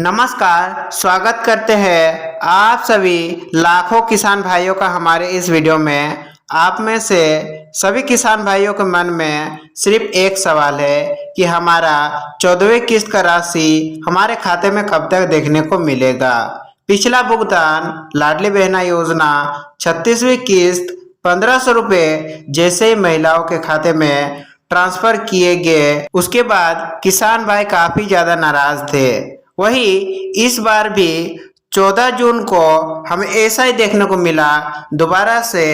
नमस्कार, स्वागत करते हैं आप सभी लाखों किसान भाइयों का हमारे इस वीडियो में। आप में से सभी किसान भाइयों के मन में सिर्फ एक सवाल है कि हमारा 14वीं किस्त का राशि हमारे खाते में कब तक देखने को मिलेगा। पिछला भुगतान लाडली बहना योजना 36वीं किस्त 1500 रुपये जैसे ही महिलाओं के खाते में ट्रांसफर किए गए, उसके बाद किसान भाई काफी ज्यादा नाराज थे। वही इस बार भी 14 जून को हमें ऐसा ही देखने को मिला। दोबारा से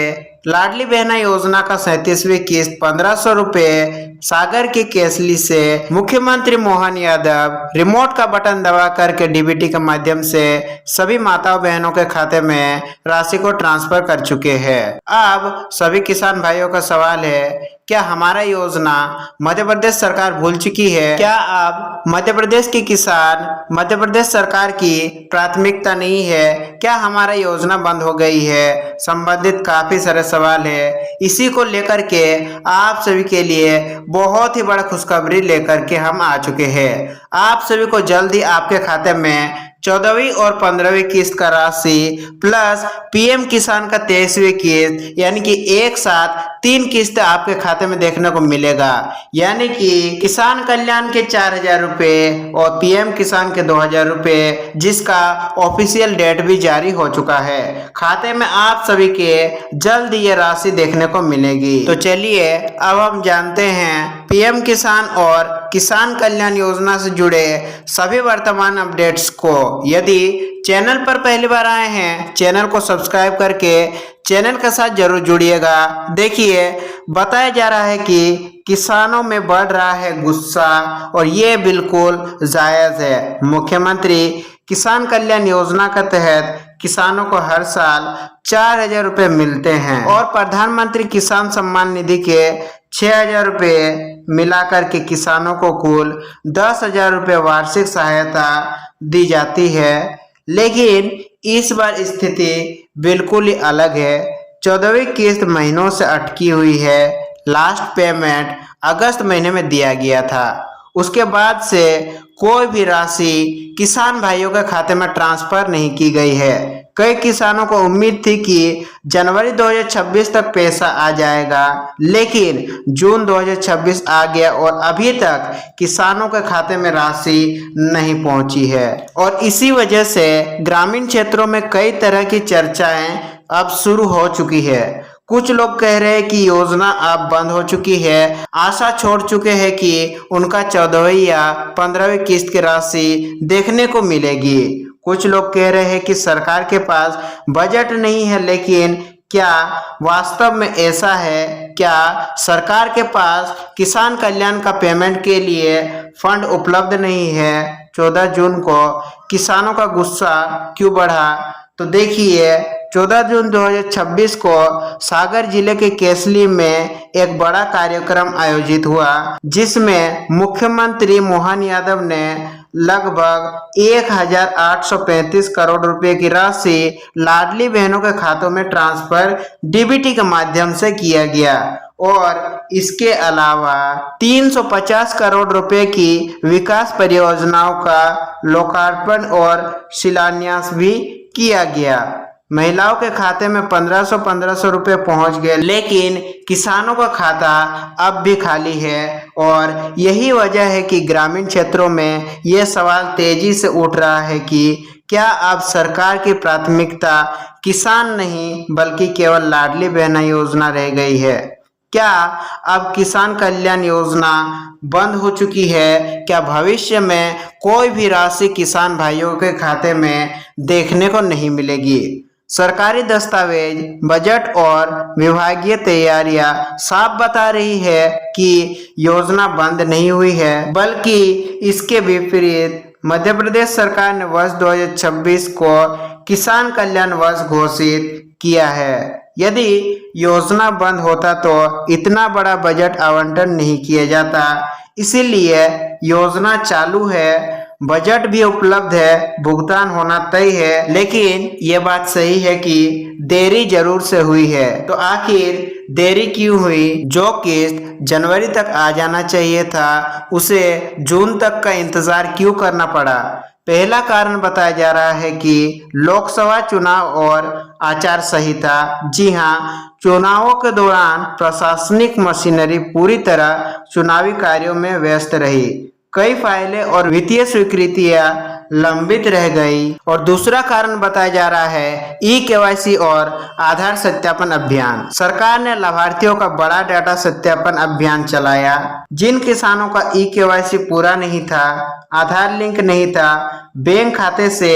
लाडली बहना योजना का 37वीं किस्त 1500 रुपये सागर की केसली से मुख्यमंत्री मोहन यादव रिमोट का बटन दबा करके डीबीटी के माध्यम से सभी माताओं बहनों के खाते में राशि को ट्रांसफर कर चुके हैं। अब सभी किसान भाइयों का सवाल है, क्या हमारा योजना मध्य प्रदेश सरकार भूल चुकी है? क्या अब मध्य प्रदेश के किसान मध्य प्रदेश सरकार की प्राथमिकता नहीं है? क्या हमारा योजना बंद हो गई है? संबंधित काफी सारे सवाल है। इसी को लेकर के आप सभी के लिए बहुत ही बड़ा खुशखबरी लेकर के हम आ चुके हैं। आप सभी को जल्दी आपके खाते में 14वीं और 15वीं किस्त का राशि प्लस पीएम किसान का 23वीं किस्त यानी कि एक साथ 3 किस्त आपके खाते में देखने को मिलेगा। यानी कि किसान कल्याण के 4000 रुपये और पीएम किसान के 2000 रुपये, जिसका ऑफिशियल डेट भी जारी हो चुका है। खाते में आप सभी के जल्द ये राशि देखने को मिलेगी। तो चलिए अब हम जानते हैं पीएम किसान और किसान कल्याण योजना से जुड़े सभी वर्तमान अपडेट्स को। यदि चैनल पर पहली बार आए हैं, चैनल को सब्सक्राइब करके चैनल के साथ जरूर जुड़िएगा। देखिए, बताया जा रहा है कि किसानों में बढ़ रहा है गुस्सा और ये बिल्कुल जायज है। मुख्यमंत्री किसान कल्याण योजना के तहत किसानों को हर साल 4000 रुपये मिलते हैं और प्रधानमंत्री किसान सम्मान निधि के 6000 रुपये मिलाकर के किसानों को कुल 10,000 रुपये वार्षिक सहायता दी जाती है। लेकिन इस बार स्थिति बिल्कुल ही अलग है। 14वीं किस्त महीनों से अटकी हुई है। लास्ट पेमेंट अगस्त महीने में दिया गया था। उसके बाद से कोई भी राशि किसान भाइयों के खाते में ट्रांसफर नहीं की गई है। कई किसानों को उम्मीद थी कि जनवरी 2026 तक पैसा आ जाएगा, लेकिन जून 2026 आ गया और अभी तक किसानों के खाते में राशि नहीं पहुंची है। और इसी वजह से ग्रामीण क्षेत्रों में कई तरह की चर्चाएं अब शुरू हो चुकी है। कुछ लोग कह रहे हैं कि योजना अब बंद हो चुकी है, आशा छोड़ चुके हैं कि उनका 14वीं या 15वीं किस्त की राशि देखने को मिलेगी। कुछ लोग कह रहे हैं कि सरकार के पास बजट नहीं है, लेकिन क्या वास्तव में ऐसा है? क्या सरकार के पास किसान कल्याण का पेमेंट के लिए फंड उपलब्ध नहीं है? 14 जून को किसानों का गुस्सा क्यों बढ़ा? तो देखिए, 14 जून 2026 को सागर जिले के केसली में एक बड़ा कार्यक्रम आयोजित हुआ, जिसमें मुख्यमंत्री मोहन यादव ने लगभग 1835 करोड़ रुपए की राशि लाडली बहनों के खातों में ट्रांसफर डीबीटी के माध्यम से किया गया और इसके अलावा 350 करोड़ रुपए की विकास परियोजनाओं का लोकार्पण और शिलान्यास भी किया गया। महिलाओं के खाते में 1500 रुपये पहुंच गए, लेकिन किसानों का खाता अब भी खाली है। और यही वजह है कि ग्रामीण क्षेत्रों में यह सवाल तेजी से उठ रहा है कि क्या अब सरकार की प्राथमिकता किसान नहीं बल्कि केवल लाडली बहना योजना रह गई है? क्या अब किसान कल्याण योजना बंद हो चुकी है? क्या भविष्य में कोई भी राशि किसान भाइयों के खाते में देखने को नहीं मिलेगी? सरकारी दस्तावेज, बजट और विभागीय तैयारियां साफ बता रही है कि योजना बंद नहीं हुई है, बल्कि इसके विपरीत मध्य प्रदेश सरकार ने वर्ष 2026 को किसान कल्याण वर्ष घोषित किया है। यदि योजना बंद होता तो इतना बड़ा बजट आवंटन नहीं किया जाता। इसीलिए योजना चालू है, बजट भी उपलब्ध है, भुगतान होना तय है, लेकिन ये बात सही है कि देरी जरूर से हुई है। तो आखिर देरी क्यों हुई? जो किस्त जनवरी तक आ जाना चाहिए था, उसे जून तक का इंतजार क्यों करना पड़ा? पहला कारण बताया जा रहा है कि लोकसभा चुनाव और आचार संहिता। जी हाँ, चुनावों के दौरान प्रशासनिक मशीनरी पूरी तरह चुनावी कार्यों में व्यस्त रही। कई फाइलें और वित्तीय स्वीकृतियां लंबित रह गई। और दूसरा कारण बताया जा रहा है ई-केवाईसी और आधार सत्यापन अभियान। सरकार ने लाभार्थियों का बड़ा डाटा सत्यापन अभियान चलाया। जिन किसानों का ई-केवाईसी पूरा नहीं था, आधार लिंक नहीं था, बैंक खाते से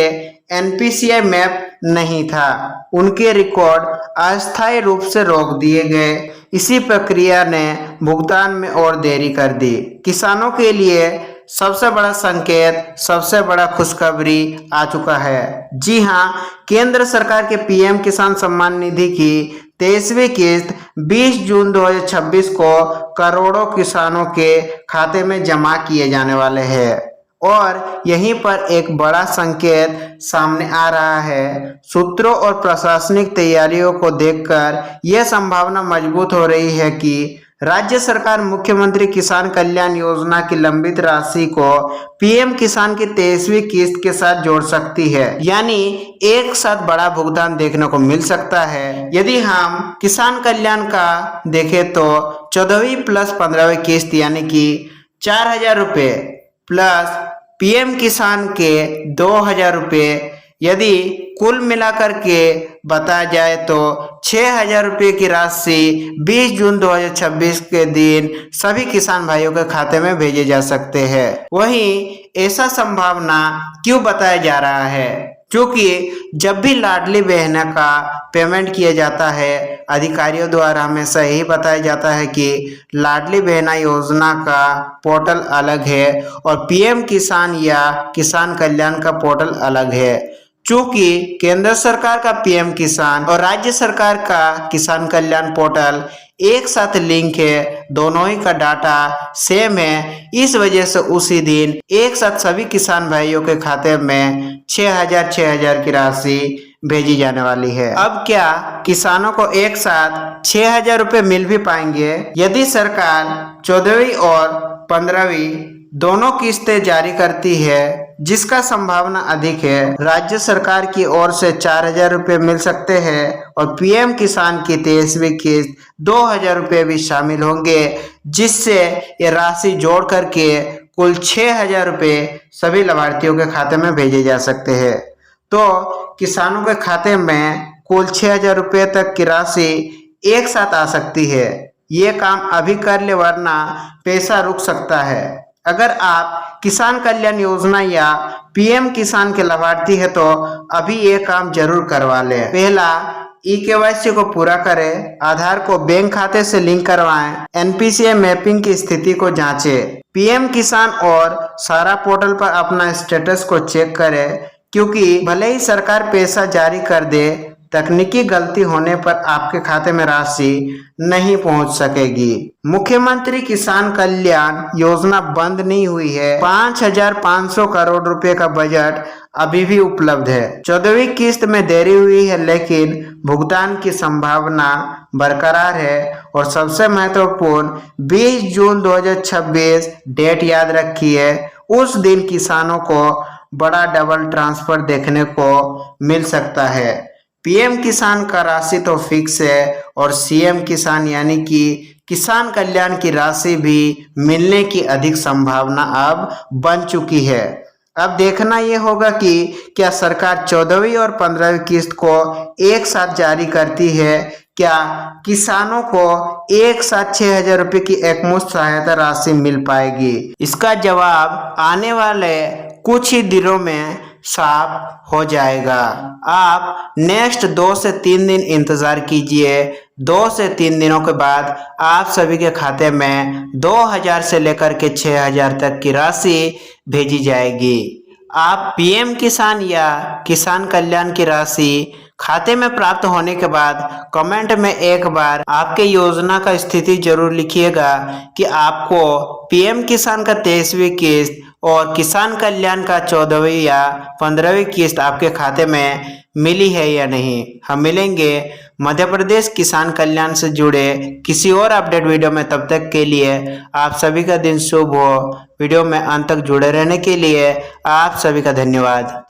एनपीसीआई मैप नहीं था, उनके रिकॉर्ड अस्थायी रूप से रोक दिए गए। इसी प्रक्रिया ने भुगतान में और देरी कर दी। किसानों के लिए सबसे बड़ा संकेत, सबसे बड़ा खुशखबरी आ चुका है। जी हाँ, केंद्र सरकार के पीएम किसान सम्मान निधि की 23वीं किस्त 20 जून 2026 को करोड़ों किसानों के खाते में जमा किए जाने वाले हैं। और यहीं पर एक बड़ा संकेत सामने आ रहा है। सूत्रों और प्रशासनिक तैयारियों को देखकर यह संभावना मजबूत हो रही है कि राज्य सरकार मुख्यमंत्री किसान कल्याण योजना की लंबित राशि को पीएम किसान की 23वीं किस्त के साथ जोड़ सकती है। यानी एक साथ बड़ा भुगतान देखने को मिल सकता है। यदि हम किसान कल्याण का देखें तो 14वीं प्लस 15वीं किस्त यानी कि 4,000 रुपये प्लस पीएम किसान के 2,000 रुपये, यदि कुल मिलाकर के बताया जाए तो 6,000 रुपये की राशि 20 जून 2026 के दिन सभी किसान भाइयों के खाते में भेजे जा सकते हैं। वहीं ऐसा संभावना क्यों बताया जा रहा है? क्योंकि जब भी लाडली बहना का पेमेंट किया जाता है, अधिकारियों द्वारा हमेशा यही बताया जाता है कि लाडली बहना योजना का पोर्टल अलग है और पीएम किसान या किसान कल्याण का पोर्टल अलग है। चूंकि केंद्र सरकार का पीएम किसान और राज्य सरकार का किसान कल्याण पोर्टल एक साथ लिंक है, दोनों ही का डाटा सेम है, इस वजह से उसी दिन एक साथ सभी किसान भाइयों के खाते में 6,000 की राशि भेजी जाने वाली है। अब क्या किसानों को एक साथ 6,000 रुपये मिल भी पाएंगे? यदि सरकार 14वीं और 15वीं दोनों किस्तें जारी करती है, जिसका संभावना अधिक है, राज्य सरकार की ओर से 4,000 रुपये मिल सकते हैं और पीएम किसान की 23वीं किस्त 2,000 रुपये भी शामिल होंगे, जिससे ये राशि जोड़ करके कुल 6,000 रुपये सभी लाभार्थियों के खाते में भेजे जा सकते हैं। तो किसानों के खाते में कुल 6,000 रुपये तक की राशि एक साथ आ सकती है। ये काम अभी कर ले, वरना पैसा रुक सकता है। अगर आप किसान कल्याण योजना या पीएम किसान के लाभार्थी है तो अभी ये काम जरूर करवा लें। पहला, ई-केवाईसी को पूरा करें, आधार को बैंक खाते से लिंक करवाएं, एनपीसीआई मैपिंग की स्थिति को जांचें, पीएम किसान और सारा पोर्टल पर अपना स्टेटस को चेक करें, क्योंकि भले ही सरकार पैसा जारी कर दे, तकनीकी गलती होने पर आपके खाते में राशि नहीं पहुंच सकेगी। मुख्यमंत्री किसान कल्याण योजना बंद नहीं हुई है। 5,500 करोड़ रुपए का बजट अभी भी उपलब्ध है। 14वीं किस्त में देरी हुई है, लेकिन भुगतान की संभावना बरकरार है। और सबसे महत्वपूर्ण 20 जून 2026 डेट याद रखिए। उस दिन किसानों को बड़ा डबल ट्रांसफर देखने को मिल सकता है। पीएम किसान का राशि तो फिक्स है और सीएम किसान यानी कि किसान कल्याण की राशि भी मिलने की अधिक संभावना अब बन चुकी है। अब देखना ये होगा कि क्या सरकार 14वीं और 15वीं किस्त को एक साथ जारी करती है। क्या किसानों को एक साथ 6,000 रुपये की एकमुश्त सहायता राशि मिल पाएगी? इसका जवाब आने वाले कुछ ही दिनों में साफ हो जाएगा। आप नेक्स्ट 2 से 3 दिन इंतजार कीजिए। 2 से 3 दिनों के बाद आप सभी के खाते में 2,000 से लेकर के 6,000 तक की राशि भेजी जाएगी। आप पीएम किसान या किसान कल्याण की राशि खाते में प्राप्त होने के बाद कमेंट में एक बार आपके योजना का स्थिति जरूर लिखिएगा कि आपको पीएम किसान का 23वीं किस्त और किसान कल्याण का 14वीं या 15वीं किस्त आपके खाते में मिली है या नहीं। हम मिलेंगे मध्य प्रदेश किसान कल्याण से जुड़े किसी और अपडेट वीडियो में। तब तक के लिए आप सभी का दिन शुभ हो। वीडियो में अंत तक जुड़े रहने के लिए आप सभी का धन्यवाद।